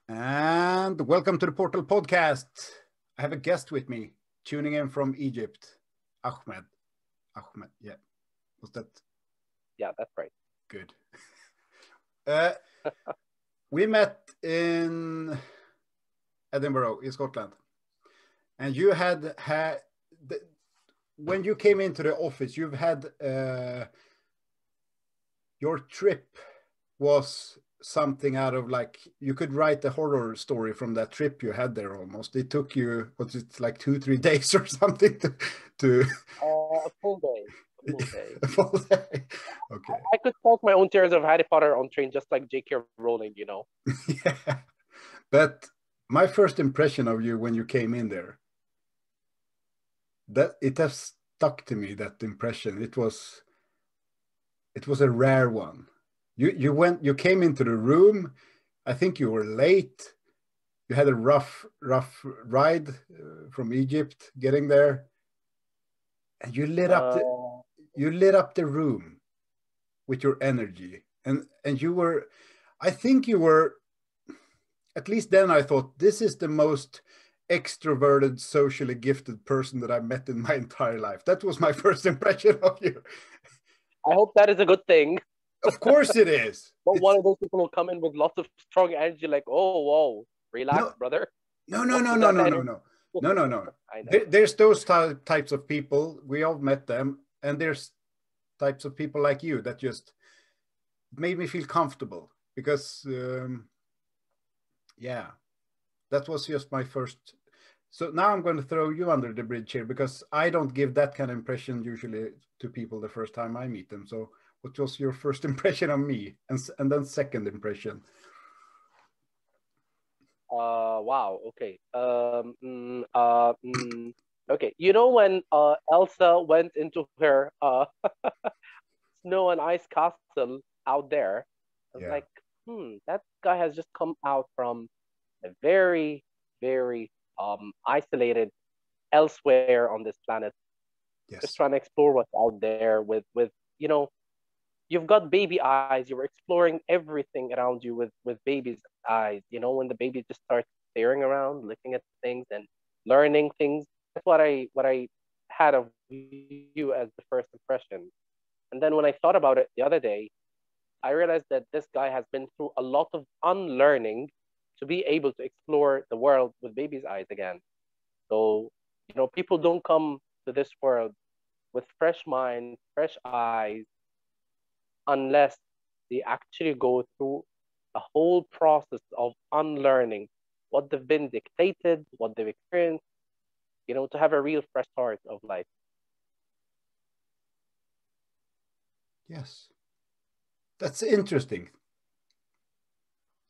And welcome to the Portal Podcast. I have a guest with me, tuning in from Egypt, Ahmed. Ahmed, yeah. Was that Yeah, that's right. good? Uh, we met in Edinburgh, in Scotland. And you had when you came into the office, you've had your trip was something out of like you could write a horror story from that trip you had there almost. It took you what's it like 2-3 days or something to A full day. A full day. a full day. Okay. I could talk my own tears of Harry Potter on train just like J.K. Rowling. Yeah. But my first impression of you when you came in there, that it has stuck to me, that impression. It was a rare one. You came into the room. I think you were late. You had a rough ride from Egypt getting there, and you lit up the room with your energy, and you were. I think you were. At least then, I thought this is the most extroverted, socially gifted person that I've met in my entire life. That was my first impression of you. I hope that is a good thing. Of course it is. But one of those people will come in with lots of strong energy, like, oh, whoa, relax, No, brother. no, What's with no, that no, no, energy? no, no, no, no. I know. There's those types of people. We all met them, and there's types of people like you that just made me feel comfortable because, yeah, that was just my first. So now I'm going to throw you under the bridge here because I don't give that kind of impression usually to people the first time I meet them. So what was your first impression of me, and then second impression? Wow. Okay. Okay. You know when Elsa went into her snow and ice castle out there, I was Yeah. like, that guy has just come out from a very, very isolated elsewhere on this planet, just Yes. trying to explore what's out there with you know, you've got baby eyes, you're exploring everything around you with baby's eyes, when the baby just starts staring around, looking at things and learning things. That's what I had of you as the first impression. And then when I thought about it the other day, I realized that this guy has been through a lot of unlearning to be able to explore the world with baby's eyes again. So, people don't come to this world with fresh minds, fresh eyes, unless they actually go through a whole process of unlearning what they've been dictated, what they've experienced, to have a real fresh start of life. Yes. That's interesting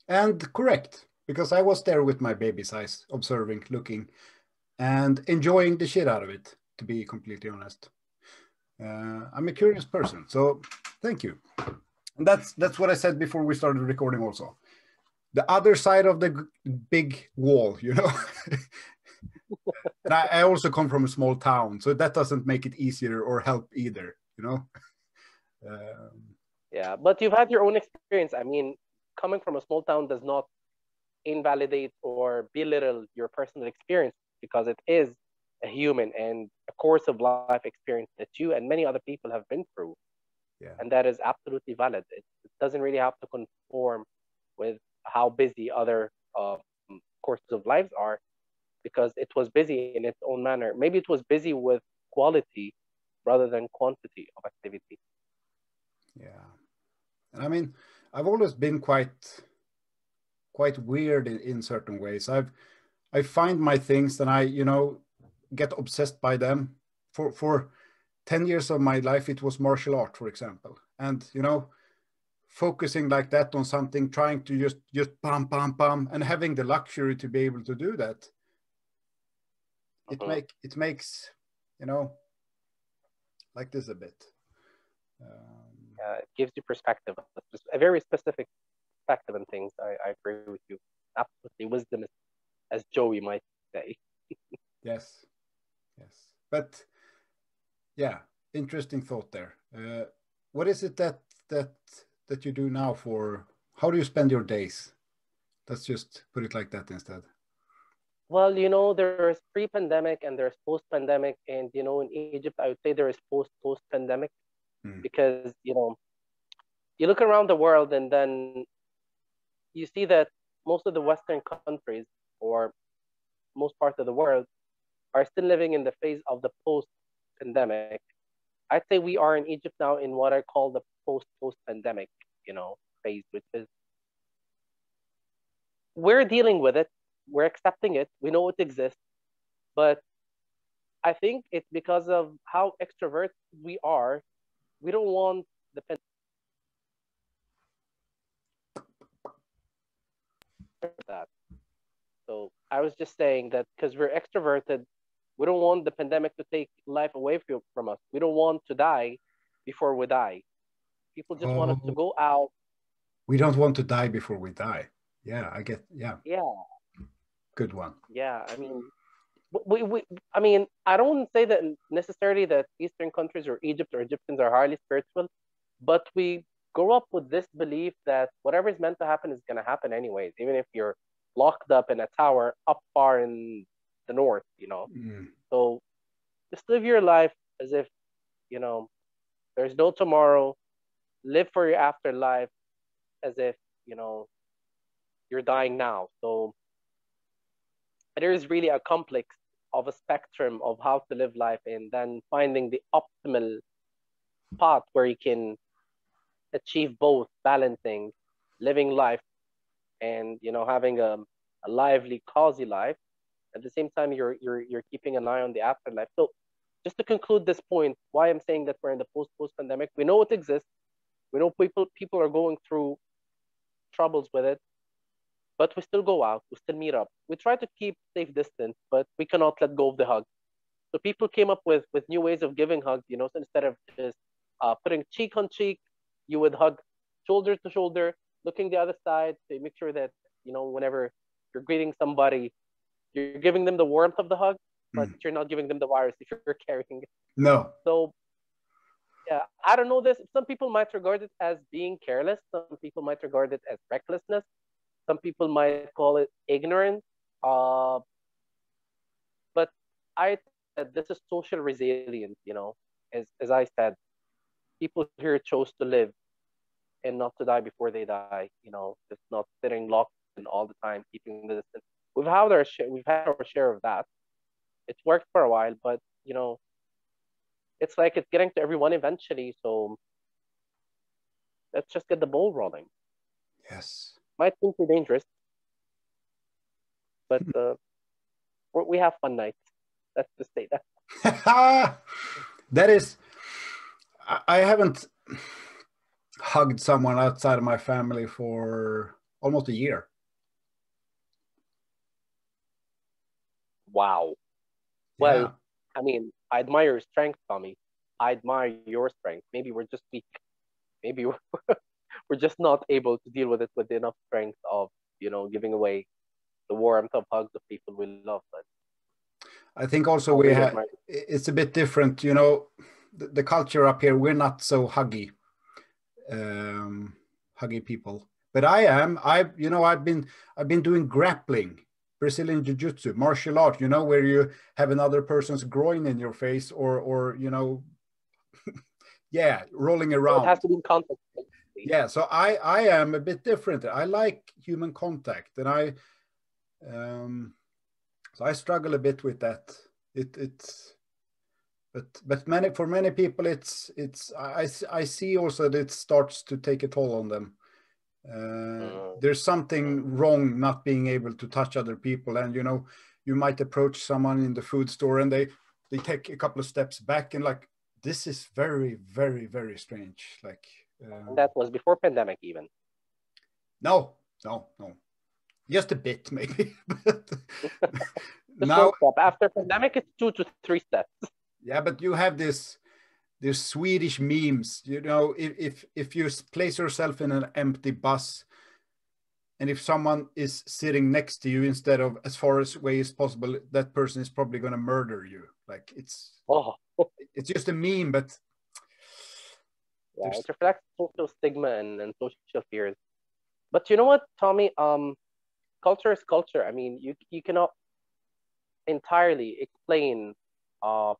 and correct because I was there with my baby's eyes, observing, looking, and enjoying the shit out of it. To be completely honest, I'm a curious person, so thank you. And that's what I said before we started recording. Also, the other side of the big wall, and I also come from a small town, so that doesn't make it easier or help either. Yeah, but you've had your own experience. I mean, coming from a small town does not invalidate or belittle your personal experience because it is a human and a course of life experience that you and many other people have been through. Yeah. And that is absolutely valid. It doesn't really have to conform with how busy other courses of lives are because it was busy in its own manner. Maybe it was busy with quality rather than quantity of activity. Yeah. And I mean, I've always been quite weird in certain ways. I find my things and I, get obsessed by them. For 10 years of my life, it was martial art, for example. And, focusing like that on something, trying to just bam, bam, bam, and having the luxury to be able to do that. It makes, like this a bit. It gives you perspective, a very specific perspective on things. I agree with you. Absolutely, wisdom is, as Joey might say. Yes, yes. But yeah, interesting thought there. What is it that you do now for? How do you spend your days? Let's just put it like that instead. Well, there's pre-pandemic and there's post-pandemic, and in Egypt, I would say there is post-pandemic Mm. because you look around the world and then you see that most of the Western countries or most part of the world are still living in the phase of the post-pandemic. I'd say we are in Egypt now in what I call the post-pandemic, phase, which is we're dealing with it, we're accepting it, we know it exists, but I think it's because of how extrovert we are. We don't want the that. So I was just saying that because we're extroverted, we don't want the pandemic to take life away from us. We don't want to die before we die. People just want us to Oh, go out. we don't want to die before we die. Yeah, I get. Yeah, Yeah, good one. yeah. I mean, I mean, I don't say that necessarily that Eastern countries or Egypt or Egyptians are highly spiritual, but we grow up with this belief that whatever is meant to happen is going to happen anyways, even if you're locked up in a tower up far in the north. Mm. So just live your life as if, you know, there's no tomorrow. Live for your afterlife as if, you know, you're dying now. So there is really a complex of a spectrum of how to live life and then finding the optimal path where you can achieve both balancing living life and having a lively cozy life at the same time you're keeping an eye on the afterlife. So just to conclude this point, why I'm saying that we're in the post pandemic, we know it exists, we know people are going through troubles with it, but we still go out, we still meet up, we try to keep safe distance, but we cannot let go of the hug. So people came up with new ways of giving hugs. So instead of just putting cheek on cheek, you would hug shoulder to shoulder, looking the other side to make sure that whenever you're greeting somebody, you're giving them the warmth of the hug, but Mm. you're not giving them the virus if you're carrying it. No. So yeah, I don't know this. Some people might regard it as being careless. Some people might regard it as recklessness. Some people might call it ignorance. But I think that this is social resilience. As I said, people here chose to live and not to die before they die. Just not sitting locked in all the time, keeping the distance. We've had our share of that. It's worked for a while, but it's like it's getting to everyone eventually. So let's just get the ball rolling. Yes. Might seem too dangerous, but we have fun nights. Let's just say that. That is, I haven't hugged someone outside of my family for almost a year. Wow. Yeah. Well, I mean, I admire your strength, Tommy. I admire your strength. Maybe we're just weak. Maybe we're just not able to deal with it with enough strength of, giving away the warmth of hugs of people we love. But I think also I we really have, admire. it's a bit different, the culture up here, we're not so huggy, huggy people. But I've been doing grappling, Brazilian jiu-jitsu, martial art, where you have another person's groin in your face or yeah, rolling So it has around. to be in context. Basically. Yeah, so I am a bit different. I like human contact, and so I struggle a bit with that. It's but for many people I see also that it starts to take a toll on them. Mm, There's mm. something wrong not being able to touch other people, and you might approach someone in the food store and they take a couple of steps back and like, this is very, very, very strange. Like And that was before pandemic, even. no, no, no, just a bit maybe. But Just one now, step. After pandemic, it's 2 to 3 steps. yeah, but you have this Swedish memes, if you place yourself in an empty bus, and if someone is sitting next to you instead of as far away as possible, that person is probably going to murder you. Like Oh, it's just a meme, but yeah, there's it reflects social stigma and social fears. But you know what, Tommy? culture is culture. I mean, you cannot entirely explain or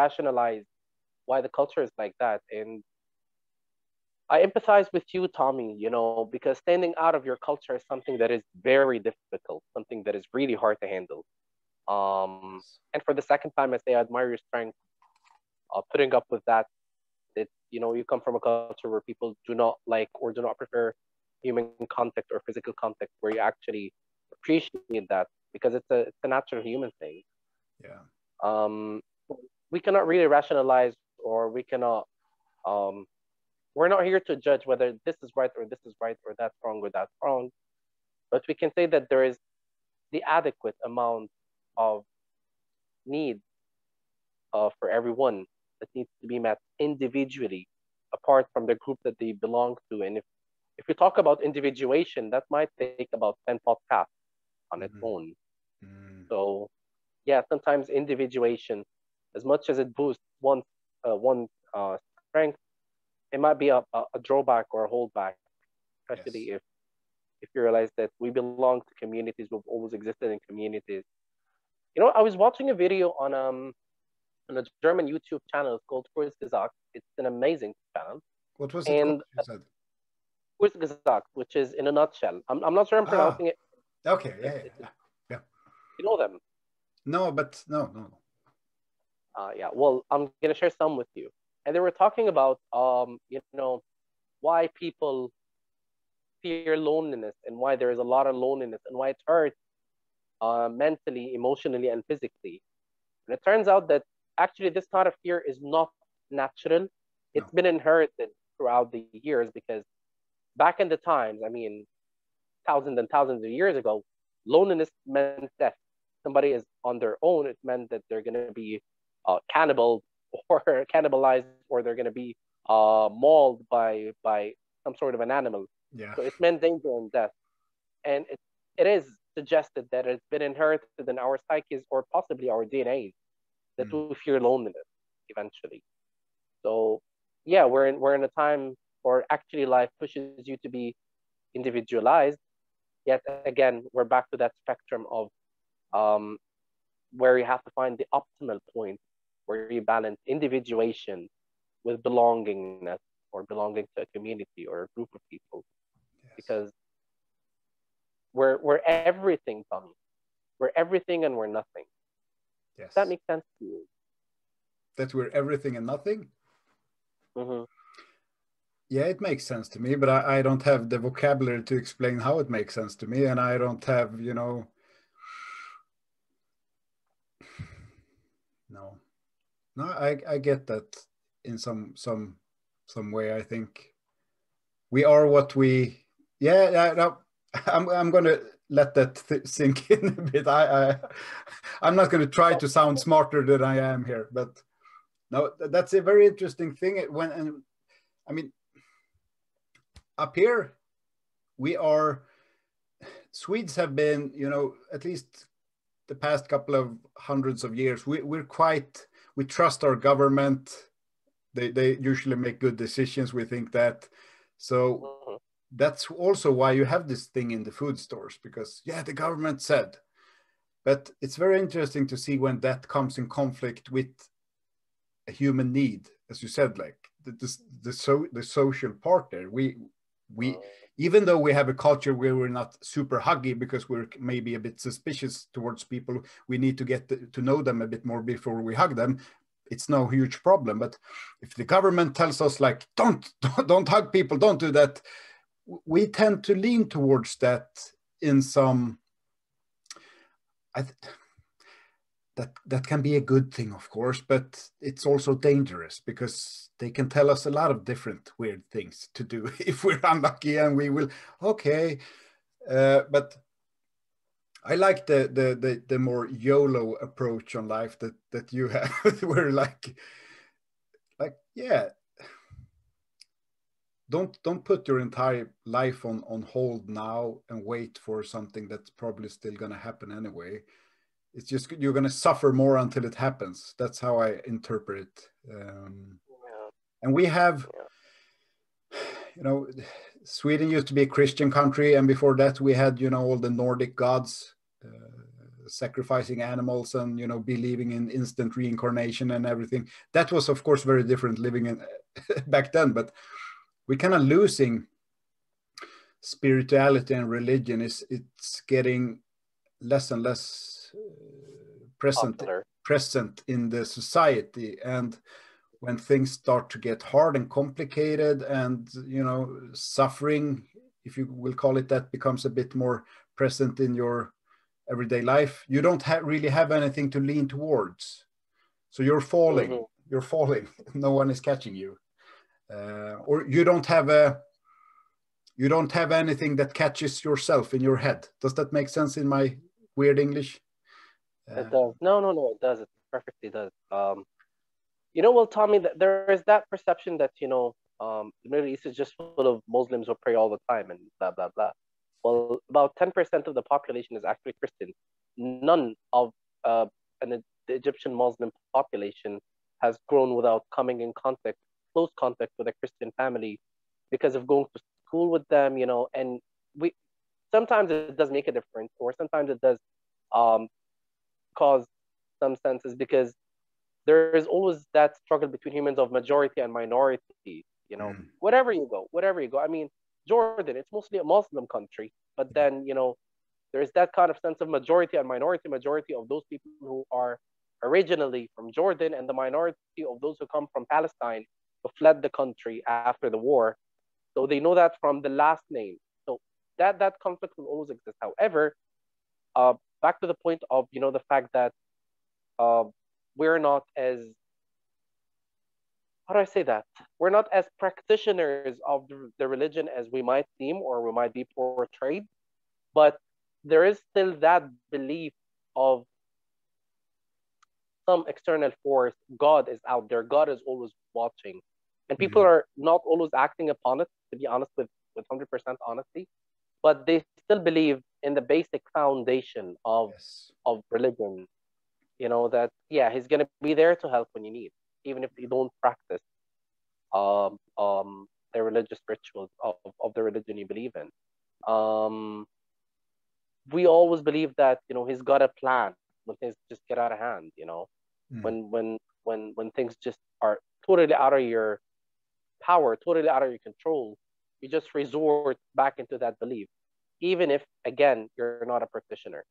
rationalize why the culture is like that. And I empathize with you, Tommy, because standing out of your culture is something that is very difficult, something that is really hard to handle. And for the second time, I say I admire your strength, putting up with that. That you come from a culture where people do not like or do not prefer human contact or physical contact, where you actually appreciate that because it's a natural human thing. Yeah. Um, we cannot really rationalize, or we cannot. Um, we're not here to judge whether this is right or this is right or that's wrong or that's wrong. But we can say that there is the adequate amount of need for everyone that needs to be met individually, apart from the group that they belong to. And if we talk about individuation, that might take about 10 podcasts on its Mm-hmm. own. Mm. So yeah, sometimes individuation, as much as it boosts one strength, it might be a drawback or a holdback, especially Yes. if you realize that we belong to communities, we've always existed in communities. I was watching a video on a German YouTube channel. It's called Kurzgesagt. It's an amazing channel. What was it called? And You said. Kurzgesagt, which is in a nutshell. I'm not sure I'm Ah. pronouncing it. Okay. Yeah. Yeah. Yeah. Yeah. You know them. No, but no, no, no. Yeah. Well, I'm gonna share some with you. And they were talking about why people fear loneliness and why there is a lot of loneliness and why it hurts mentally, emotionally, and physically. And it turns out that actually this kind of fear is not natural. It's No. been inherited throughout the years because back in the times, I mean, thousands and thousands of years ago, loneliness meant death. Somebody is on their own, it meant that they're going to be cannibal or cannibalized, or they're going to be mauled by some sort of an animal. Yeah. So it meant danger and death. And it is suggested that it's been inherited in our psyches or possibly our DNA that Mm. we fear loneliness eventually. So yeah, we're in a time, or actually life pushes you to be individualized. Yet again, we're back to that spectrum of um, where you have to find the optimal point where you balance individuation with belongingness or belonging to a community or a group of people. Yes. Because we're everything, Tommy. We're everything and we're nothing. That Yes. makes sense to you. That we're everything and nothing. Mm-hmm. Yeah, it makes sense to me, but I don't have the vocabulary to explain how it makes sense to me, and I don't have, no, no, I get that in some way. I think we are what we. Yeah, yeah. No, I'm gonna let that sink in a bit. I'm not gonna try to sound smarter than I am here, but no, that's a very interesting thing. And I mean, up here we are. Swedes have been, at least the past couple of hundreds of years, we trust our government. They usually make good decisions. We think that. So Mm-hmm. that's also why you have this thing in the food stores, because yeah, the government said. But it's very interesting to see when that comes in conflict with a human need, as you said, like the social part there. We even though we have a culture where we're not super huggy because we're maybe a bit suspicious towards people, we need to get to know them a bit more before we hug them. It's no huge problem. But if the government tells us like don't hug people, don't do that, we tend to lean towards that in some. That can be a good thing, of course, but it's also dangerous because they can tell us a lot of different weird things to do if we're unlucky, and we will okay. But I like the more YOLO approach on life that you have, where like yeah, don't put your entire life on hold now and wait for something that's probably still going to happen anyway. It's just you're going to suffer more until it happens. That's how I interpret it. Yeah. And we have, Yeah. you know, Sweden used to be a Christian country, and before that we had, you know, all the Nordic gods, sacrificing animals and, you know, believing in instant reincarnation and everything. That was, of course, very different living in back then, but we're kind of losing spirituality and religion. It's getting less and less present in the society, and when things start to get hard and complicated, and, you know, suffering, if you will call it that, becomes a bit more present in your everyday life, you don't really have anything to lean towards, so you're falling. You're falling. No one is catching you, or you don't have anything that catches yourself in your head. Does that make sense in my weird English? It does. No, it does. It perfectly does. You know, well, Tommy, there is that perception that, you know, the Middle East is just full of Muslims who pray all the time and blah, blah, blah. Well, about 10% of the population is actually Christian. None of the Egyptian Muslim population has grown without coming in close contact with a Christian family, because of going to school with them, you know, and sometimes it does make a difference, or sometimes it does cause some senses, because there is always that struggle between humans of majority and minority, you know, wherever you go. I mean, Jordan, it's mostly a Muslim country, but then, you know, there's that kind of sense of majority and majority of those people who are originally from Jordan, and the minority of those who come from Palestine, who fled the country after the war. So they know that from the last name. So that conflict will always exist. However, back to the point of, you know, the fact that we're not as, how do I say that? We're not as practitioners of the religion as we might seem, or we might be portrayed, but there is still that belief of some external force. God is out there. God is always watching. And people are not always acting upon it, to be honest, with 100% honesty, but they still believe in the basic foundation of religion, you know, that, yeah, he's going to be there to help when you need, even if you don't practice the religious rituals of the religion you believe in. We always believe that, you know, he's got a plan when things just get out of hand, you know, when things just are totally out of your power, totally out of your control, you just resort back into that belief, even if, again, you're not a practitioner.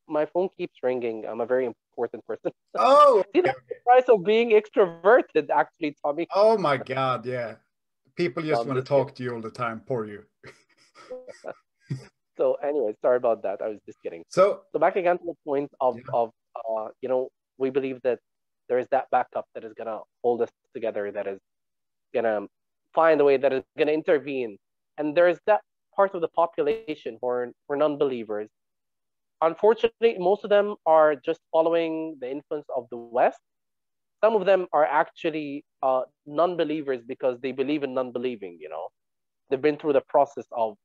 My phone keeps ringing. I'm a very important person. Oh, see, that's the price of being extroverted, actually, Tommy. Oh my God, yeah. People just want to talk to you all the time. Poor you. So anyway, sorry about that. I was just kidding. So back again to the point of you know, we believe that there is that backup that is gonna hold us together, that is gonna find a way, that is gonna intervene. And there is that part of the population who are non-believers. Unfortunately, most of them are just following the influence of the West. Some of them are actually non-believers because they believe in non-believing, you know. They've been through the process of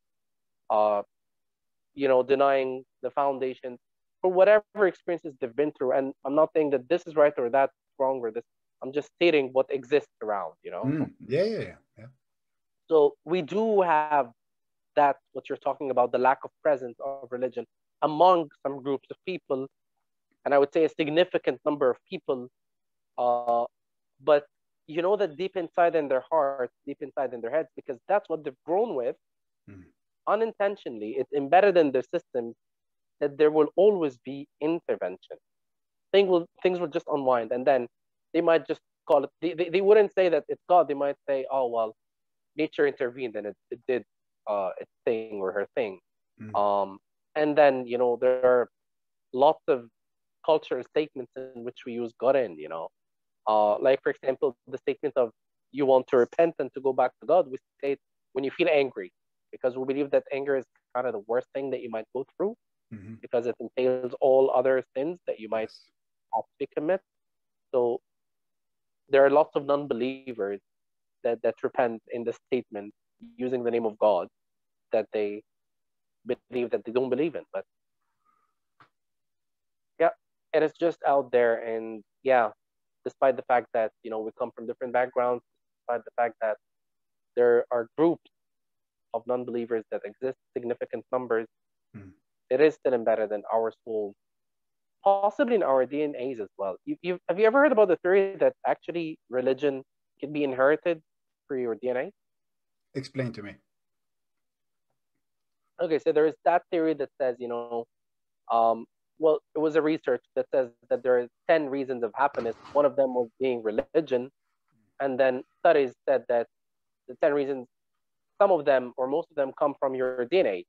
you know, denying the foundations for whatever experiences they've been through. And I'm not saying that this is right or that's wrong or this. I'm just stating what exists around, you know. Yeah. So we do have that, what you're talking about, the lack of presence of religion among some groups of people, and I would say a significant number of people. But you know that deep inside in their hearts, deep inside in their heads, because that's what they've grown with, unintentionally, it's embedded in their systems that there will always be intervention. Things will just unwind, and then they might just call it. They wouldn't say that it's God. They might say, "Oh well, nature intervened and it did its thing or her thing." And then, you know, there are lots of cultural statements in which we use God in. You know, like for example, the statement of you want to repent and to go back to God. We say it when you feel angry, because we believe that anger is kind of the worst thing that you might go through, because it entails all other sins that you might actually commit. So there are lots of non-believers that repent in the statement using the name of God that they believe that they don't believe in. But yeah. It is just out there, and yeah, despite the fact that we come from different backgrounds, despite the fact that there are groups of non-believers that exist, significant numbers, Mm. it is still embedded in our souls, possibly in our DNAs as well. Have you ever heard about the theory that actually religion can be inherited through your DNA? Explain to me. Okay, so there is that theory that says, um, well, it was a research that says that there are 10 reasons of happiness. One of them was being religion, and then studies said that the 10 reasons, some of them or most of them come from your DNA,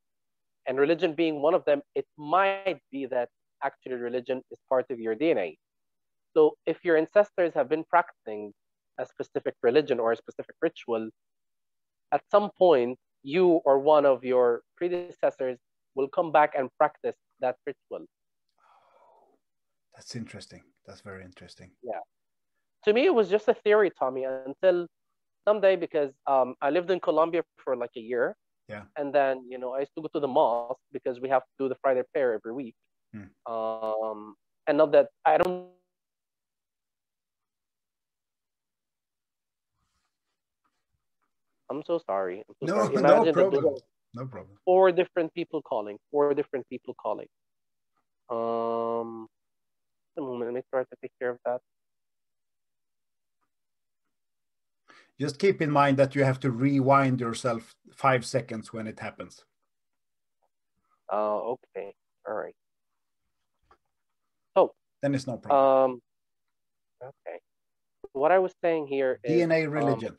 and religion being one of them, it might be that actually religion is part of your DNA. So if your ancestors have been practicing a specific religion or a specific ritual, at some point, you or one of your predecessors will come back and practice that ritual. That's interesting. That's very interesting. Yeah. To me, it was just a theory, Tommy, until someday, because I lived in Colombia for like a year. Yeah. And then, I used to go to the mosque because we have to do the Friday prayer every week. Mm. And not that I don't think it's wrong to do that, but I'm so sorry. I'm so No, sorry. no Imagine that there problem. were No problem. four different people calling, four different people calling. A moment, let me try to take care of that. Just keep in mind that you have to rewind yourself 5 seconds when it happens. Okay. All right. So, Then it's no problem. okay. What I was saying here is, DNA religion.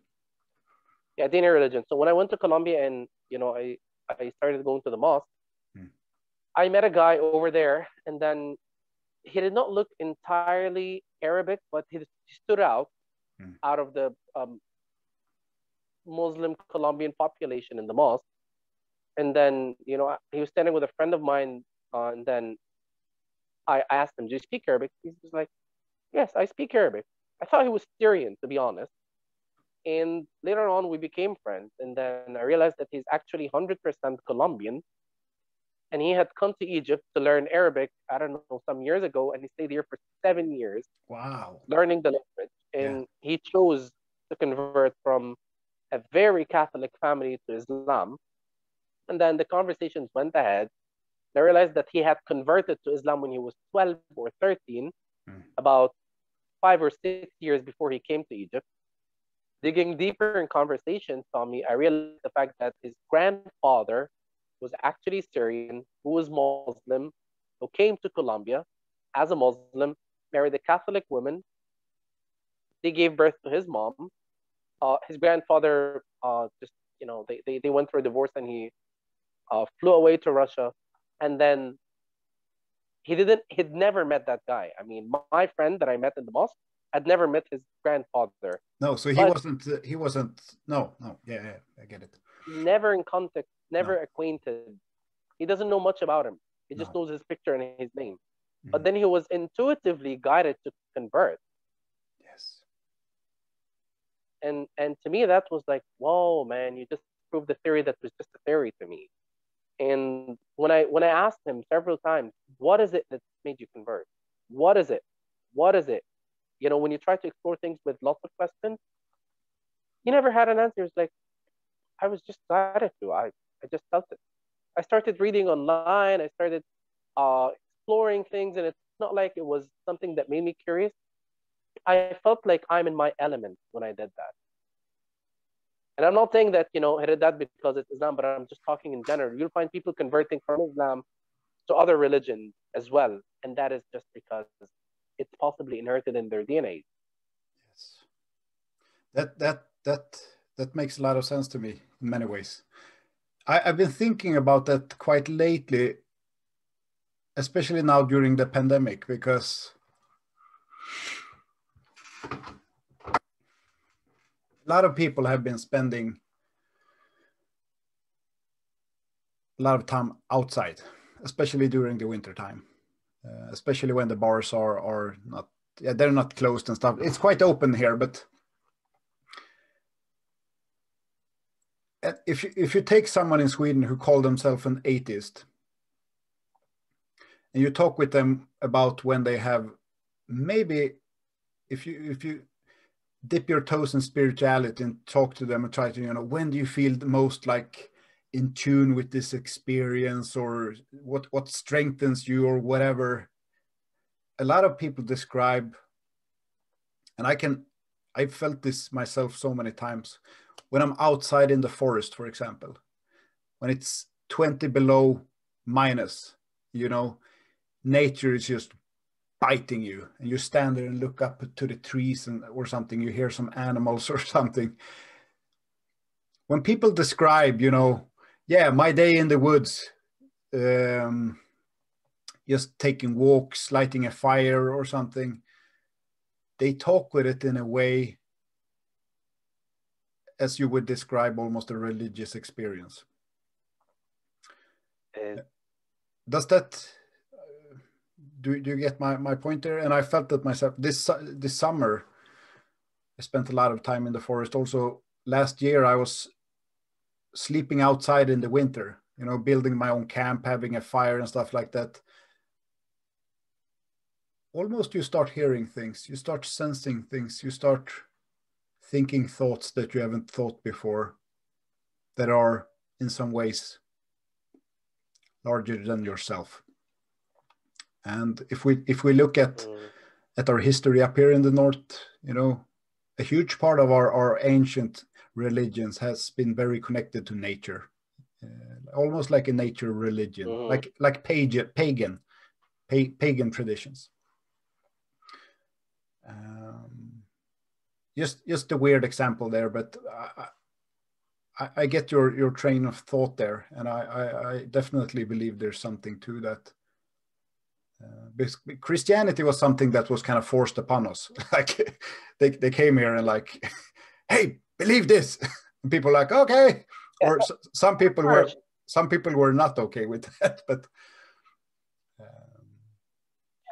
yeah, DNA religion. So when I went to Colombia and, I started going to the mosque, I met a guy over there, and then he did not look entirely Arabic, but he stood out of the Muslim Colombian population in the mosque. And then, he was standing with a friend of mine, and then I asked him, "Do you speak Arabic?" He was like, "Yes, I speak Arabic." I thought he was Syrian, to be honest. And later on, we became friends. And then I realized that he's actually 100% Colombian. And he had come to Egypt to learn Arabic, I don't know, some years ago. And he stayed here for 7 years. Wow. Learning the language. And he chose to convert from a very Catholic family to Islam. And then the conversations went ahead. I realized that he had converted to Islam when he was 12 or 13, about 5 or 6 years before he came to Egypt. Digging deeper in conversations, Tommy, I realized the fact that his grandfather was actually Syrian, who was Muslim, who came to Colombia as a Muslim, married a Catholic woman. They gave birth to his mom. His grandfather just, they went through a divorce, and he flew away to Russia. And then he'd never met that guy. I mean, my friend that I met in the mosque had never met his grandfather. No, so he wasn't, no, yeah, I get it. Never in contact, never acquainted. He doesn't know much about him. He just knows his picture and his name. But then he was intuitively guided to convert. Yes. And to me, that was like, whoa, man, you just proved the theory that was just a theory to me. And when I asked him several times, what is it that made you convert? What is it? What is it? When you try to explore things with lots of questions, he never had an answer. It's like, I was just excited to. I just felt it. I started reading online. I started exploring things, and it's not like it was something that made me curious. I felt like I'm in my element when I did that. And I'm not saying that, I did that because it's Islam, but I'm just talking in general. You'll find people converting from Islam to other religions as well. And that is just because it's possibly inherited in their DNA. Yes. That makes a lot of sense to me in many ways. I've been thinking about that quite lately, especially now during the pandemic, because a lot of people have been spending a lot of time outside, especially during the winter time, especially when the bars are not, they're not closed and stuff. It's quite open here, but if you take someone in Sweden who call themselves an atheist, and you talk with them about when they have, maybe if you dip your toes in spirituality and talk to them and try to, when do you feel the most like in tune with this experience, or what strengthens you, or whatever. A lot of people describe, and I've felt this myself so many times, when I'm outside in the forest, for example, when it's 20 below minus, nature is just biting you, and you stand there and look up to the trees or something, you hear some animals or something. When people describe, yeah, my day in the woods, just taking walks, lighting a fire or something, they talk with it in a way as you would describe almost a religious experience. Does that, do you get my point there? And I felt that myself this summer. I spent a lot of time in the forest. Also last year I was sleeping outside in the winter, building my own camp, having a fire and stuff like that. Almost you start hearing things, you start sensing things, you start thinking thoughts that you haven't thought before, that are in some ways larger than yourself. And if we look at our history up here in the north, a huge part of our ancient religions has been very connected to nature, almost like a nature religion, like pagan traditions. Just a weird example there, but I get your train of thought there, and I definitely believe there's something to that. Christianity was something that was kind of forced upon us. Like they came here and like, hey, believe this, and people were like, okay, or some people were not okay with that, but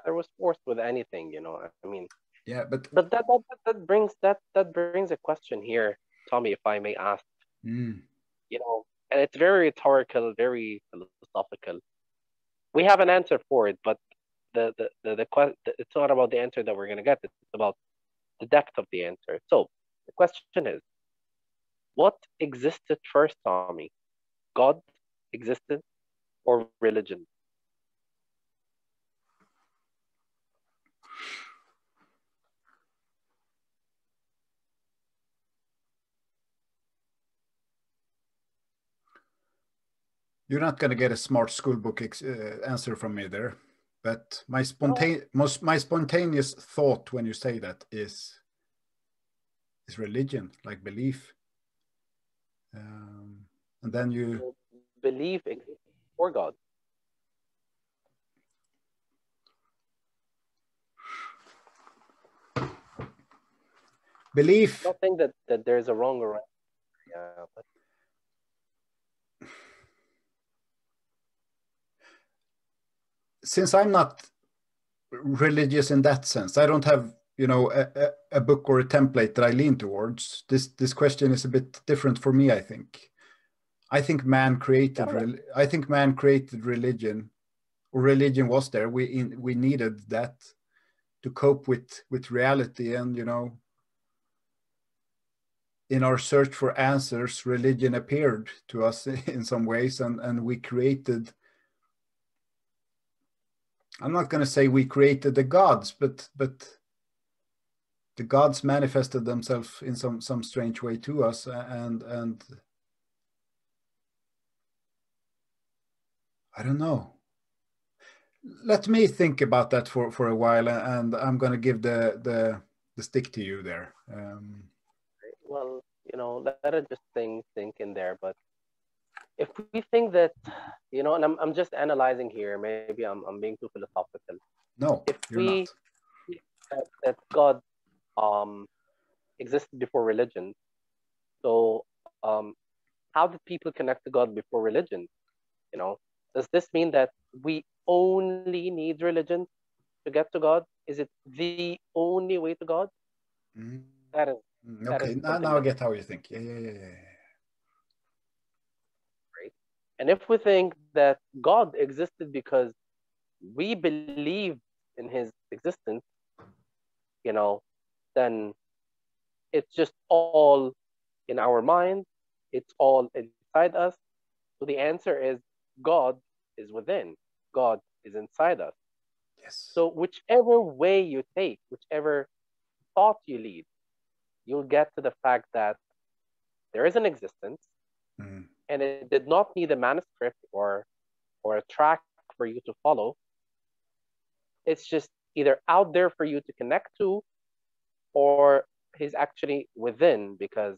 there was forced with anything, I mean. Yeah, but that brings a question here, Tommy, if I may ask. And it's very rhetorical, very philosophical. We have an answer for it, but it's not about the answer that we're gonna get. It's about the depth of the answer. So the question is, what existed first, Tommy? God existed, or religion? You're not going to get a smart school book answer from me there, but my spontaneous thought when you say that is religion, like belief, and then you believe for God. Belief. I don't think that there's a wrong or right. Yeah, but since I'm not religious in that sense, I don't have a book or a template that I lean towards. This question is a bit different for me. I think man created religion, or religion was there. We needed that to cope with reality, and in our search for answers, religion appeared to us in some ways, and we created. I'm not going to say we created the gods, but the gods manifested themselves in some strange way to us, and I don't know. Let me think about that for a while, and I'm going to give the stick to you there. Well, let it just sink in there. But if we think that, and I'm just analyzing here, maybe I'm being too philosophical. No, if you're we not. That God existed before religion, so how did people connect to God before religion? Does this mean that we only need religion to get to God? Is it the only way to God? That is okay. Now I get how you think. Yeah. Right. And if we think that God existed because we believe in his existence, you know, then it's just all in our mind, it's all inside us. So the answer is God is within, God is inside us. Yes. So whichever way you take, whichever thought you lead, you'll get to the fact that there is an existence, Mm. and it did not need a manuscript or a track for you to follow. It's just either out there for you to connect to, or he's actually within because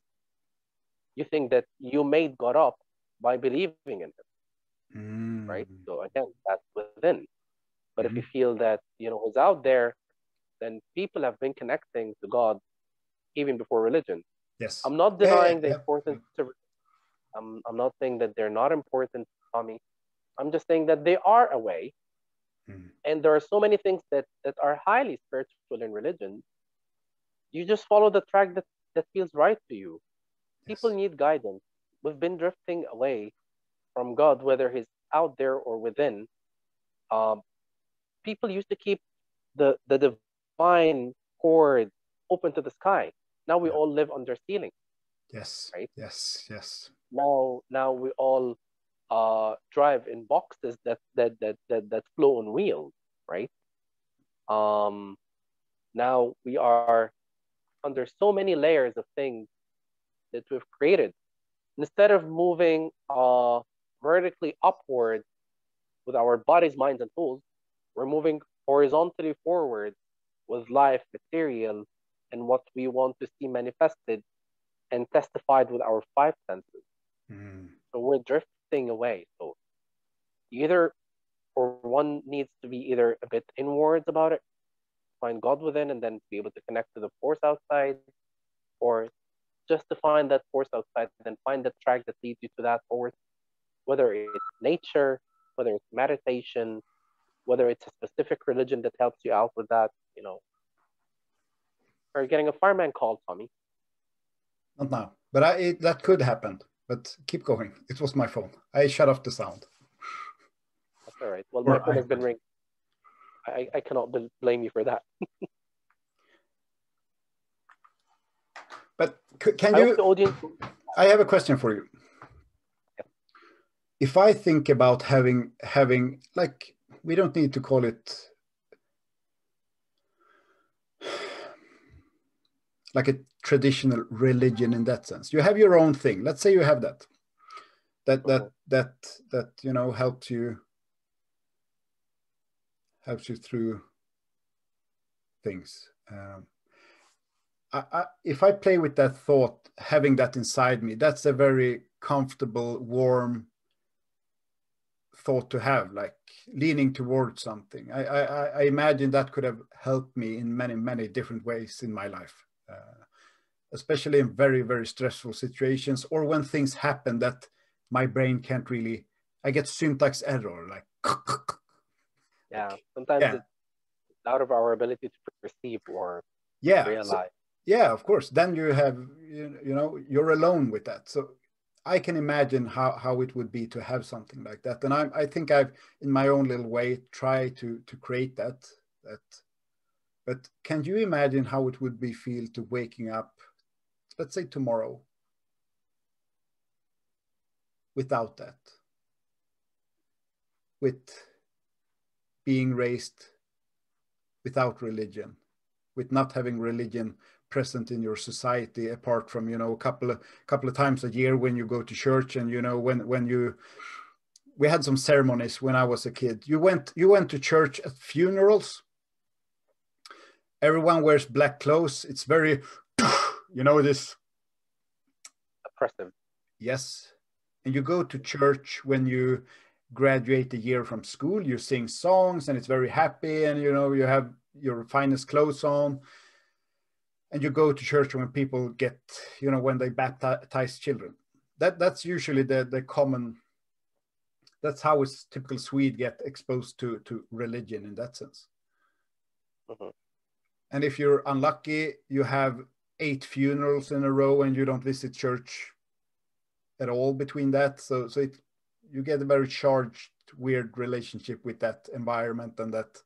you think that you made God up by believing in him, right? Mm. So again, that's within. But if you Mm. feel that he's out there, then people have been connecting to God even before religion. Yes. I'm not Yeah, denying the yeah, yeah. importance of. I'm not saying that they're not important, Tommy. I'm just saying that they are a way, Mm. and there are so many things that are highly spiritual in religion. You just follow the track that feels right to you. People Yes. need guidance. We've been drifting away from God, whether He's out there or within. Um, People used to keep the divine cord open to the sky. Now we all Yeah. live under ceiling, Yes. right? Yes. Yes. Now we all drive in boxes that flow on wheels, right? Um, Now we are under so many layers of things that we've created. Instead of moving vertically upward with our bodies, minds, and tools, we're moving horizontally forward with life, material, and what we want to see manifested and testified with our five senses. Mm. So we're drifting away. So either, or one needs to be either a bit inwards about it, find God within, and then be able to connect to the force outside, or just to find that force outside and then find the track that leads you to that force, whether it's nature, whether it's meditation, whether it's a specific religion that helps you out with that, or getting a fireman call, Tommy. Not now, but that could happen. But keep going. It was my phone. I shut off the sound, That's all right. Well, my or phone I has been would. ringing. I cannot blame you for that. But can I hope you? the audience. I have a question for you. If I think about having like, we don't need to call it like a traditional religion in that sense. You have your own thing. Let's say you have that. That Mhm. that that that helps you through things. If I play with that thought, having that inside me, that's a very comfortable, warm thought to have, like leaning towards something. I imagine that could have helped me in many, many different ways in my life, especially in very, very stressful situations, or when things happen that my brain can't really, I get syntax error, like, Yeah, sometimes yeah, it's out of our ability to perceive or yeah. So, realize. yeah, of course. Then you have, you're alone with that. So I can imagine how it would be to have something like that. And I think I've, in my own little way, tried to create that. That. But can you imagine how it would be feel to waking up, let's say tomorrow, without that, with being raised without religion, with not having religion present in your society, apart from a couple of times a year when you go to church, and when you we had some ceremonies when I was a kid. You went to church at funerals. Everyone wears black clothes. It's very this. Oppressive. Yes. And you go to church when you graduate a year from school. You sing songs and it's very happy, and you have your finest clothes on. And you go to church when people get, when they baptize children. That's usually the common. That's how a typical Swede get exposed to religion in that sense. Mhm. And if you're unlucky, you have 8 funerals in a row and you don't visit church at all between that. So you get a very charged, weird relationship with that environment and that,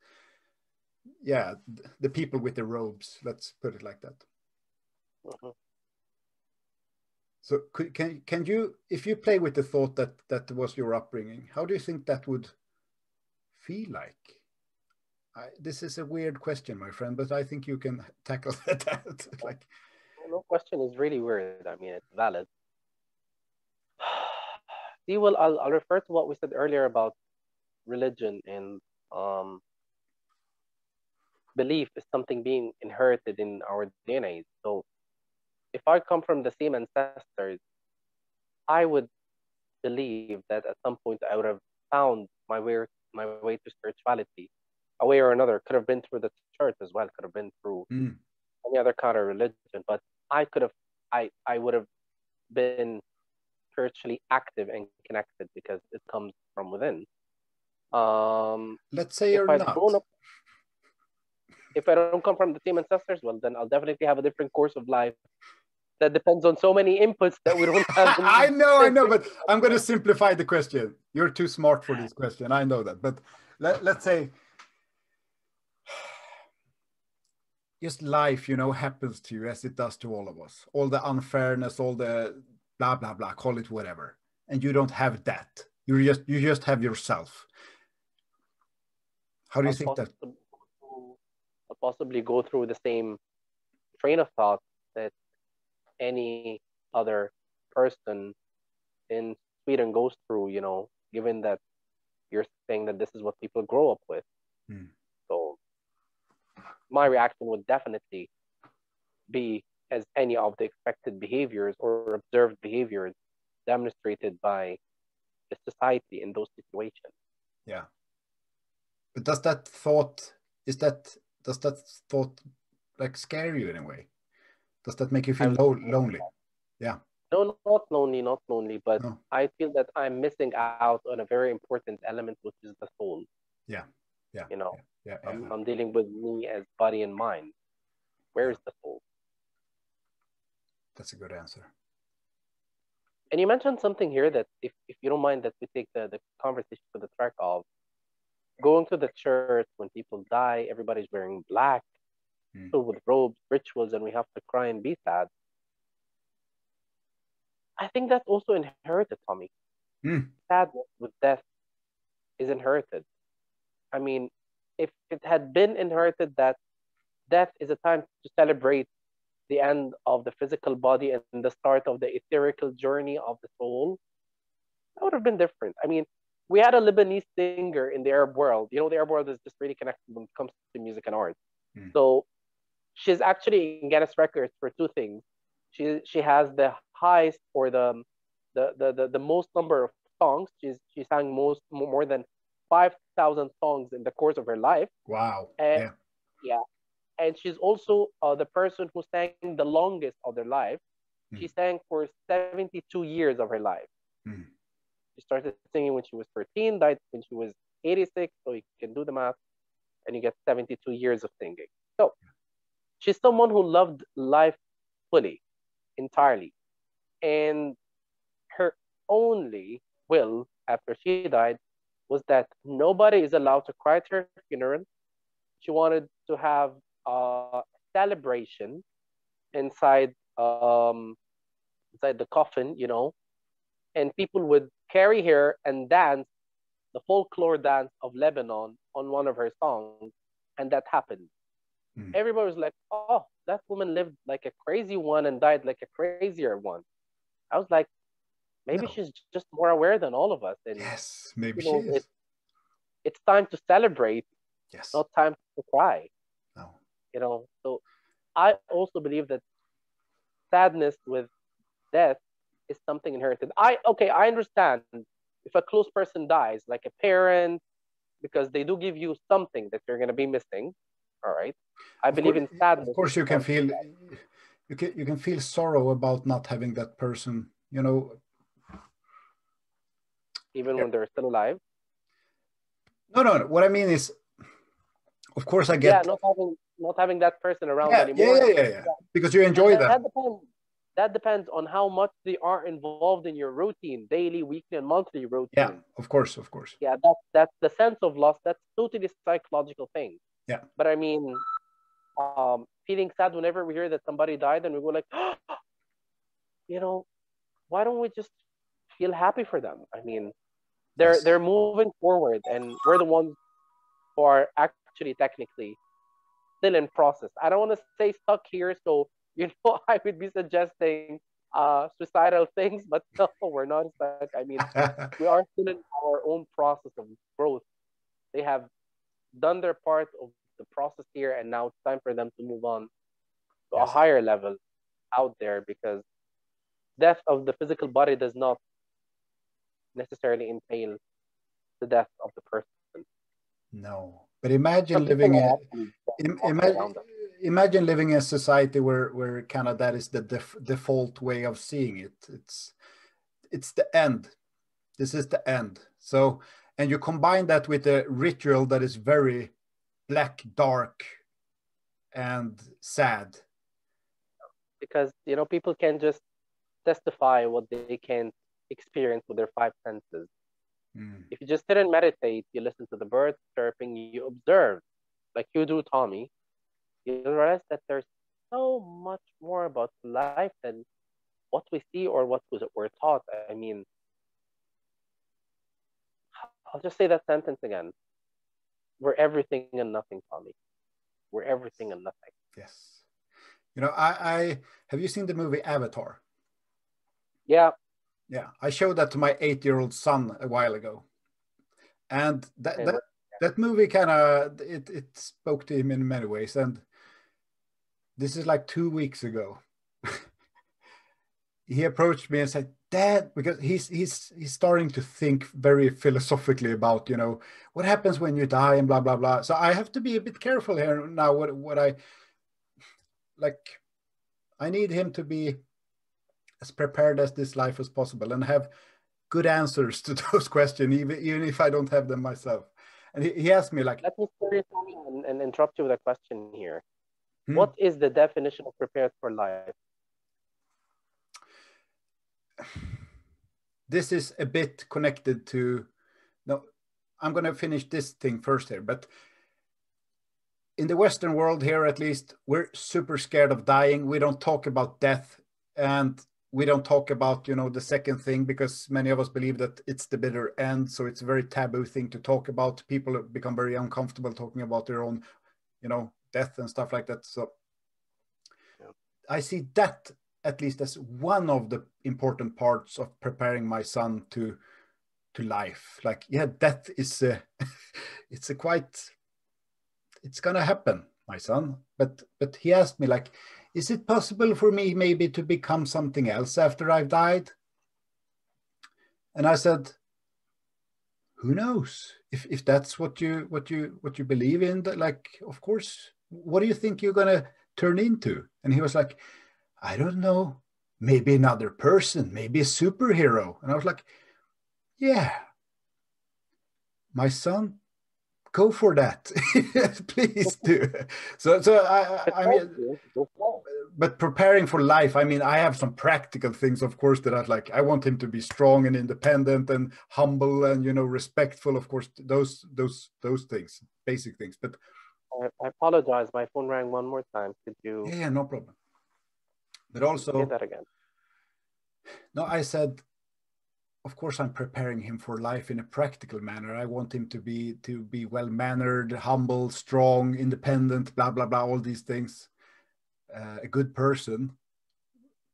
yeah, the people with the robes, let's put it like that. Mhm. So can you, if you play with the thought that that was your upbringing, how do you think that would feel like? This is a weird question, my friend, but I think you can tackle that. Like, No question is really weird. I mean, it's valid. See, well, I'll refer to what we said earlier about religion and um, belief is something being inherited in our DNA. So if I come from the same ancestors, I would believe that at some point I would have found my way to spirituality, a way or another. Could have been through the church as well. Could have been through any other kind of religion. But I could have, I would have been spiritually active and connected because it comes from within. let's say If you're I'd grown not. up, if I don't come from the same ancestors, well, then I'll definitely have a different course of life that depends on so many inputs that we don't have. I know, but I'm going to simplify the question. You're too smart for this question. I know that, but let's say just life, happens to you as it does to all of us. All the unfairness, all the blah, blah, blah, call it whatever. And you don't have that. You just have yourself. How do you think that? I'll possibly go through the same train of thought that any other person in Sweden goes through, given that you're saying that this is what people grow up with. So my reaction would definitely be as any of the expected behaviors or observed behaviors demonstrated by the society in those situations. Yeah. But does that thought like scare you in a way? Does that make you feel lonely? Yeah. No, not lonely, but no. I feel that I'm missing out on a very important element, which is the soul. Yeah. Yeah. Yeah. I'm dealing with me as body and mind. Where is the soul? That's a good answer. And you mentioned something here that if you don't mind that we take the conversation to the track of going to the church when people die, everybody's wearing black, filled with robes, rituals, and we have to cry and be sad. I think that's also inherited, Tommy. Sadness with death is inherited. I mean, if it had been inherited that death is a time to celebrate the end of the physical body and the start of the etherical journey of the soul, that would have been different. I mean, we had a Lebanese singer in the Arab world. The Arab world is just really connected when it comes to music and art. So she's actually in Guinness Records for two things. She has the highest or the most number of songs. She sang more than 5,000 songs in the course of her life. Wow. And, yeah. And she's also the person who sang the longest of their life. She sang for 72 years of her life. She started singing when she was 13, died when she was 86. So you can do the math, and you get 72 years of singing. So she's someone who loved life fully, entirely. And her only will after she died was that nobody is allowed to cry at her funeral. She wanted to have a celebration inside the coffin, and people would carry her and dance the folklore dance of Lebanon on one of her songs, and that happened. Everybody was like, oh, that woman lived like a crazy one and died like a crazier one. I was like, maybe she's just more aware than all of us. And yes, maybe she is. It's time to celebrate, not time to cry. No. So I also believe that sadness with death is something inherited. I understand if a close person dies, like a parent, because they do give you something that you're going to be missing. All right. I believe in sadness. Of course, you can feel you can feel sorrow about not having that person, even when they're still alive. No. What I mean is, of course, I get not having that person around anymore. Yeah. Because you enjoy them. That depends. That depends on how much they are involved in your routine, daily, weekly, and monthly Yeah, routine. of course, of course. Yeah, that's the sense of loss. That's totally psychological thing. Yeah. But I mean, feeling sad whenever we hear that somebody died, and we go like, you know, why don't we just feel happy for them? I mean, Yes. they're moving forward, and we're the ones who are actually technically still in process. I don't want to say stuck here, so I would be suggesting suicidal things, but no, we're not stuck. I mean, we are still in our own process of growth. They have done their part of the process here, and now it's time for them to move on to a Yes. higher level out there, because death of the physical body does not necessarily entail the death of the person. No. But Some imagine people living are a actually walking imagine around us. imagine living in a society where kind of that is the default way of seeing it. It's the end. This is the end. So, and you combine that with a ritual that is very black, dark, and sad. Because people can just testify what they can experience with their five senses. Mm. If you just sit and meditate, you listen to the birds chirping, you observe, like you do, Tommy, you'll realize that there's so much more about life than what we see or what we're taught. I mean, I'll just say that sentence again. We're everything and nothing, Tommy. We're everything and nothing. Yes. I have you seen the movie Avatar? Yeah. Yeah, I showed that to my 8-year-old son a while ago, and that Okay, that, that movie kind of it spoke to him in many ways. And this is like 2 weeks ago. He approached me and said, "Dad," because he's starting to think very philosophically about what happens when you die and blah blah blah. So I have to be a bit careful here now. What I like, I need him to be as prepared as this life as possible and have good answers to those questions, even if I don't have them myself. And he asked me like, let me start and interrupt you with a question here. hmm? What is the definition of prepared for life? This is a bit connected to, no, I'm going to finish this thing first here, but in the Western world here, at least, we're super scared of dying. We don't talk about death, and we don't talk about, the second thing, because many of us believe that it's the bitter end. So it's a very taboo thing to talk about. People become very uncomfortable talking about their own, death and stuff like that. So Yeah. I see that at least as one of the important parts of preparing my son to life. Like, yeah, death is it's a quite, it's gonna happen, my son. But he asked me like, is it possible for me maybe to become something else after I've died? And I said, who knows? If that's what you believe in, that, like, of course. What do you think you're gonna turn into? And he was like, I don't know, maybe another person, maybe a superhero. And I was like, yeah, my son, go for that. Please do. So I mean, but preparing for life, I mean, I have some practical things, of course, that I want him to be strong and independent and humble and, respectful, of course, those things, basic things. But I apologize. My phone rang one more time. Could you yeah, no problem. But say also, that again? no, I said, of course, I'm preparing him for life in a practical manner. I want him to be well-mannered, humble, strong, independent, blah, blah, blah, all these things. A good person.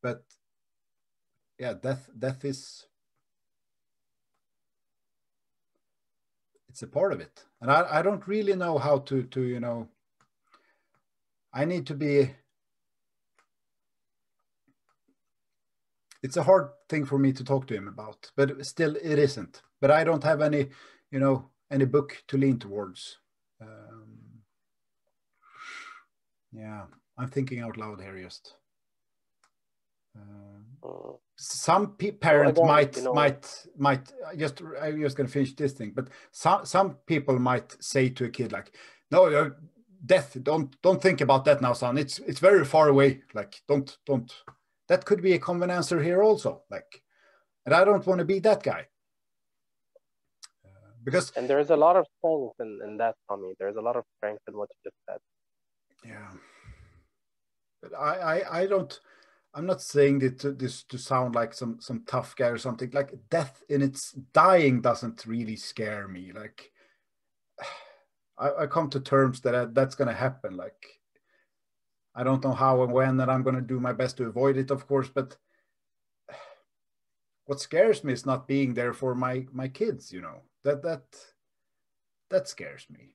But yeah, death is, it's a part of it. And I don't really know how to I need to be, it's a hard thing for me to talk to him about, but still it isn't. But I don't have any, any book to lean towards. Yeah, I'm thinking out loud here just. Some parents might just, I'm just going to finish this thing, but some people might say to a kid like, no, death, don't think about that now, son. It's very far away. Like, don't that could be a common answer here also. Like, and I don't want to be that guy. Because and there's a lot of strength in that, Tommy. There's a lot of strength in what you just said. yeah, but I don't. I'm not saying this to sound like some tough guy or something. Like death in its dying doesn't really scare me. Like I come to terms that that's going to happen. Like I don't know how and when, and I'm going to do my best to avoid it, of course. But what scares me is not being there for my kids. You know, that scares me.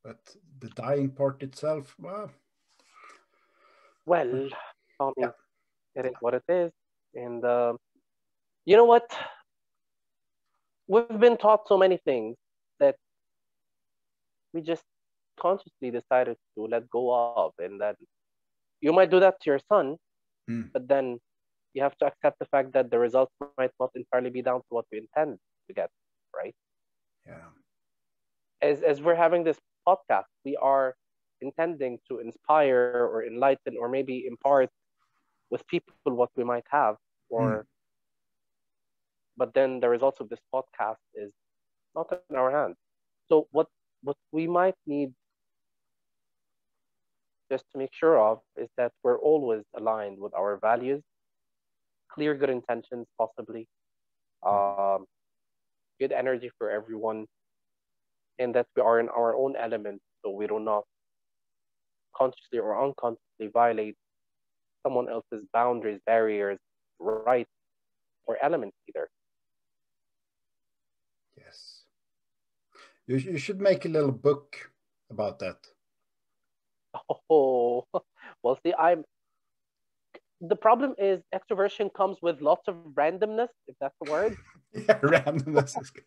But the dying part itself, well, Tommy, yeah, it is what it is. And you know what? We've been taught so many things that we just consciously decided to let go of, and that you might do that to your son, but then you have to accept the fact that the results might not entirely be down to what we intend to get, right? yeah, As we're having this podcast, we are intending to inspire or enlighten or maybe impart with people what we might have, or but then the results of this podcast is not in our hands. So what we might need just to make sure of is that we're always aligned with our values, clear good intentions, possibly, um, good energy for everyone, and that we are in our own element, so we do not consciously or unconsciously violate someone else's boundaries, barriers, rights, or elements either. yes. You should make a little book about that. Oh, well, see, the problem is extroversion comes with lots of randomness, if that's the word. Yeah, randomness is good.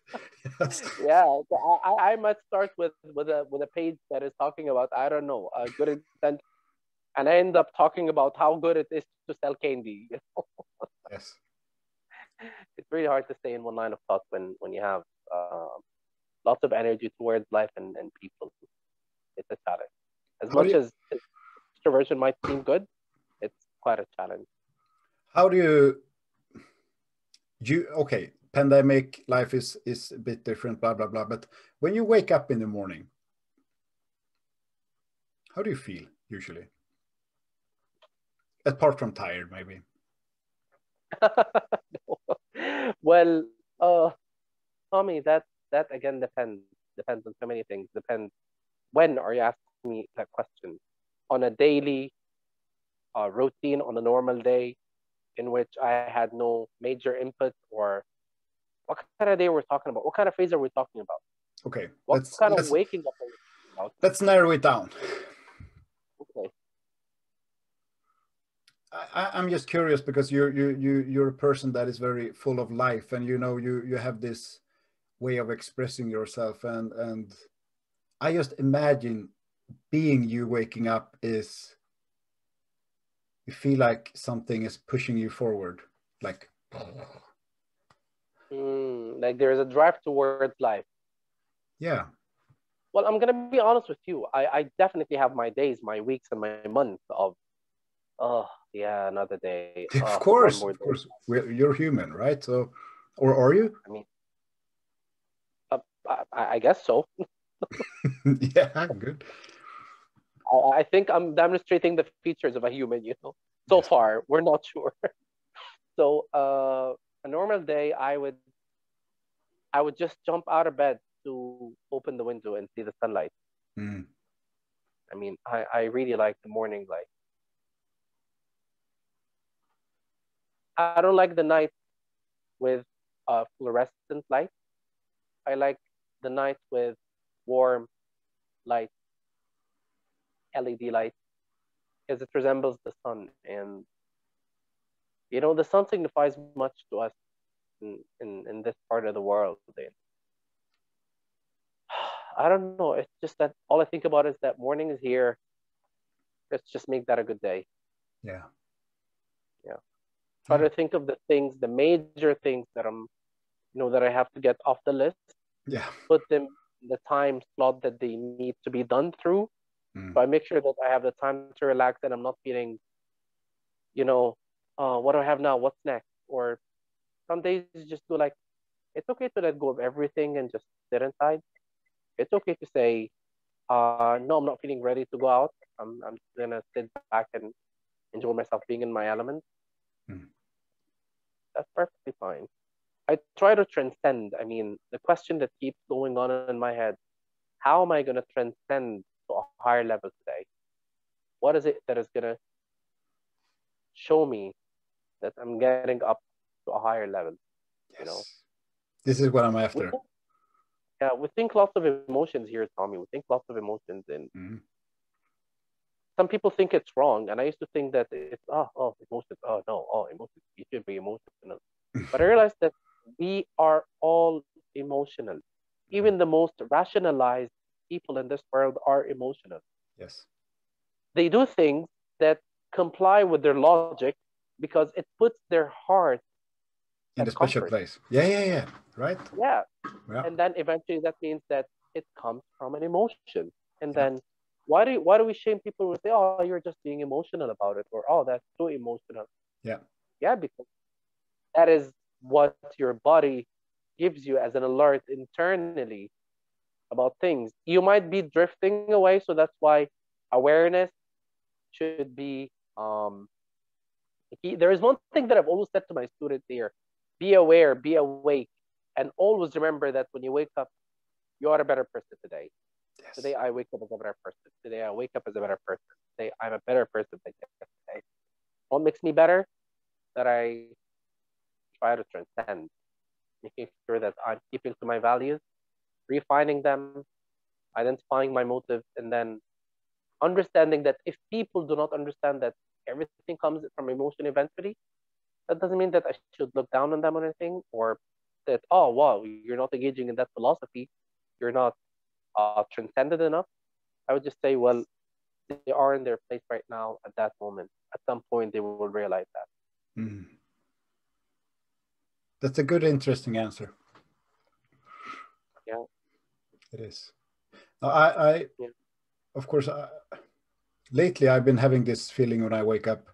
Yes. Yeah, so I might start with a page that is talking about, I don't know, good intent, and I end up talking about how good it is to sell candy. Yes. It's really hard to stay in one line of thought when you have lots of energy towards life and people. It's a challenge. As How do much you, as extroversion might seem good, it's quite a challenge. how do you okay, pandemic life is a bit different, blah blah blah. But when you wake up in the morning, how do you feel usually? Apart from tired, maybe. Well, Tommy, that again depends on so many things. Depends when are you asking me that question? On a daily routine, on a normal day in which I had no major input, or what kind of day we're talking about? What kind of phase are we talking about? Okay, What kind of waking up are we talking about? let's narrow it down. Okay. I'm just curious because you're a person that is very full of life, and you know you have this way of expressing yourself, and I just imagine being you waking up is you feel like something is pushing you forward, like Like there's a drive towards life. yeah. Well, I'm gonna be honest with you. I definitely have my days, my weeks, and my months of, oh yeah, another day. Of Oh, one course, more of day. course, you're human, right? So, or are you? I mean, uh, I guess so. Yeah, good. I think I'm demonstrating the features of a human, you know. So Yes. far, we're not sure. So, a normal day, I would just jump out of bed to open the window and see the sunlight. Mm. I mean, I really like the morning light. I don't like the night with fluorescent light. I like the night with warm light, LED light, because it resembles the sun. And, you know, the sun signifies much to us in this part of the world. And I don't know. It's just that all I think about is that morning is here. Let's just make that a good day. Yeah. Yeah. Try Yeah. to think of the things, the major things that that I have to get off the list, Yeah. put them in the time slot that they need to be done through. So I make sure that I have the time to relax and I'm not feeling you know, what do I have now? What's next? Or some days you just do like, it's okay to let go of everything and just sit inside. It's okay to say, no, I'm not feeling ready to go out. I'm just gonna sit back and enjoy myself being in my element. Mm. That's perfectly fine. I try to transcend. I mean, the question that keeps going on in my head, how am I gonna transcend to a higher level today? What is it that is gonna show me that I'm getting up to a higher level? You know, Yes. This is what I'm we after. think, yeah, we think lots of emotions here, Tommy. We think lots of emotions, and Mm. some people think it's wrong. And I used to think that it's emotions. Oh no, emotions. You should be emotional. But I realized that we are all emotional. Even the most rationalized people in this world are emotional. Yes. They do things that comply with their logic because it puts their heart In at a special comfort. place. Yeah, yeah, yeah. Right? Yeah. Yeah. And then eventually that means that it comes from an emotion. And Yeah. then why do we shame people who say, oh, you're just being emotional about it, or oh, that's too emotional? Yeah. Yeah, because that is what your body gives you as an alert internally about things. You might be drifting away, so that's why awareness should be key. There is one thing that I've always said to my students here: be aware, be awake, and always remember that when you wake up, you are a better person today. Today Yes. I wake up as a better person. Today I wake up as a better person. Today I'm a better person than yesterday. What makes me better? That I try to transcend, making sure that I'm keeping to my values, refining them, identifying my motives, and then understanding that if people do not understand that everything comes from emotion eventually, that doesn't mean that I should look down on them or anything, or that, oh, wow, you're not engaging in that philosophy, you're not transcended enough. I would just say, well, they are in their place right now at that moment. At some point, they will realize that. Mm. That's a good, interesting answer. Yeah, It is. I yeah. of course, lately I've been having this feeling when I wake up,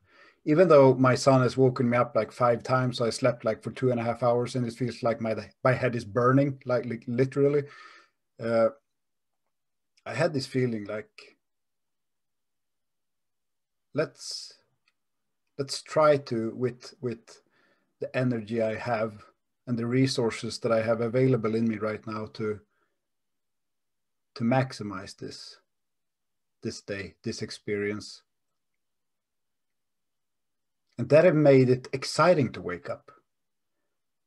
even though my son has woken me up like 5 times. So I slept like for 2.5 hours, and it feels like my head is burning, like literally. Uh, I had this feeling like let's let's try to with the energy I have and the resources that I have available in me right now to maximize this day, this experience, and that have made it exciting to wake up.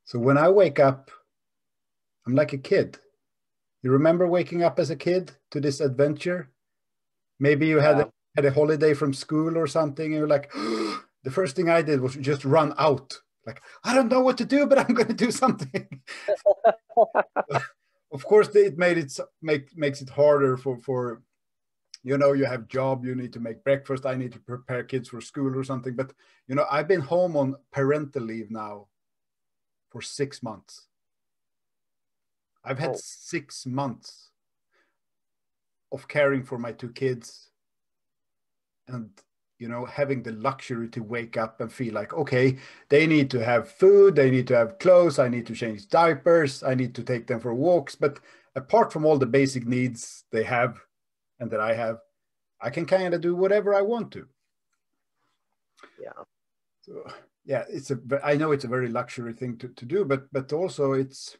So when I wake up, I'm like a kid. You remember waking up as a kid to this adventure? Maybe you Yeah. had a holiday from school or something, and you're like, the first thing I did was just run out. Like, I don't know what to do, but I'm going to do something. Of course, it made it makes it harder for you have job, you need to make breakfast, I need to prepare kids for school or something. But I've been home on parental leave now for 6 months. I've had Oh, 6 months of caring for my two kids, and having the luxury to wake up and feel like, okay, they need to have food, they need to have clothes, I need to change diapers, I need to take them for walks. But apart from all the basic needs they have and that I have, I can kind of do whatever I want to. yeah. So yeah, I know it's a very luxury thing to do, but also it's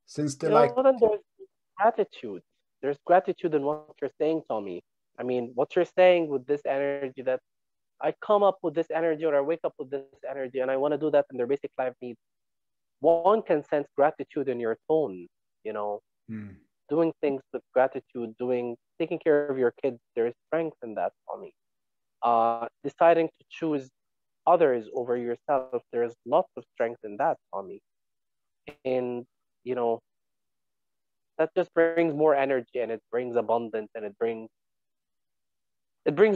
since they like. Then there's gratitude. There's gratitude in what you're saying, Tommy. I mean, what you're saying with this energy that I come up with this energy or I wake up with this energy and I want to do that in their basic life needs. One can sense gratitude in your tone, you know, Mm, doing things with gratitude, taking care of your kids. There is strength in that, Tommy. Deciding to choose others over yourself, there's lots of strength in that, Tommy. And, you know, that just brings more energy and it brings abundance and it brings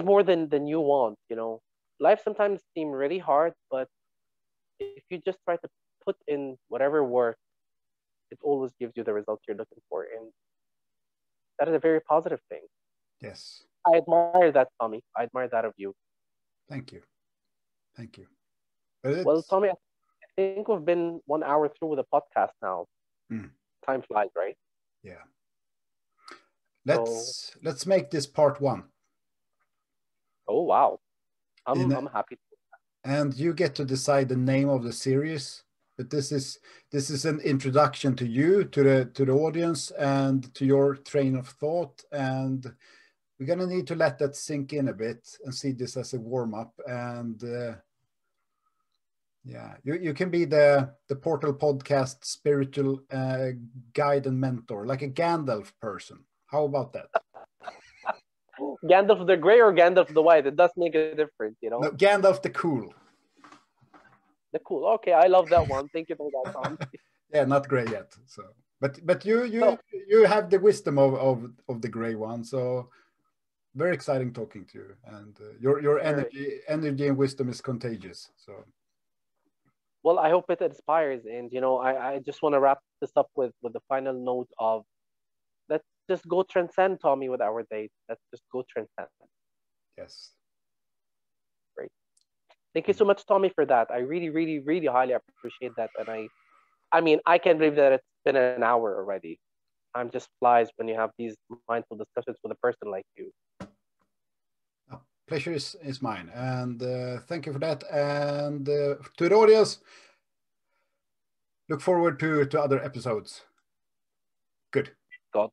more than you want, you know. Life sometimes seem really hard, but if you just try to put in whatever work, it always gives you the results you're looking for. And that is a very positive thing. yes, I admire that, Tommy. I admire that of you. thank you. Thank you. But Well, Tommy, I think we've been 1 hour through with the podcast now. Time flies, right? Yeah. So, Let's make this part 1. oh wow, I'm happy. And you get to decide the name of the series. But this is an introduction to you, to the audience, and to your train of thought. And we're gonna need to let that sink in a bit and see this as a warm up. And yeah, you can be the Portal Podcast spiritual guide and mentor, like a Gandalf person. How about that? Gandalf the Grey or Gandalf the White? It does make a difference, you know. No, Gandalf the Cool. The cool. Okay, I love that one. Thank you for that, Tom. Yeah, not gray yet. So, but you have the wisdom of the gray one. So very exciting talking to you, and your energy and wisdom is contagious. So. Well, I hope it inspires, and you know, I just want to wrap this up with the final note of let's just go transcend, Tommy, with our date. Let's just go transcend. Yes. Great. Thank you so much, Tommy, for that. I really, really, really highly appreciate that, and I mean, I can't believe that it's been an hour already. Time just flies when you have these mindful discussions with a person like you. Pleasure is mine, and thank you for that. And to the audience, look forward to other episodes. Good. God.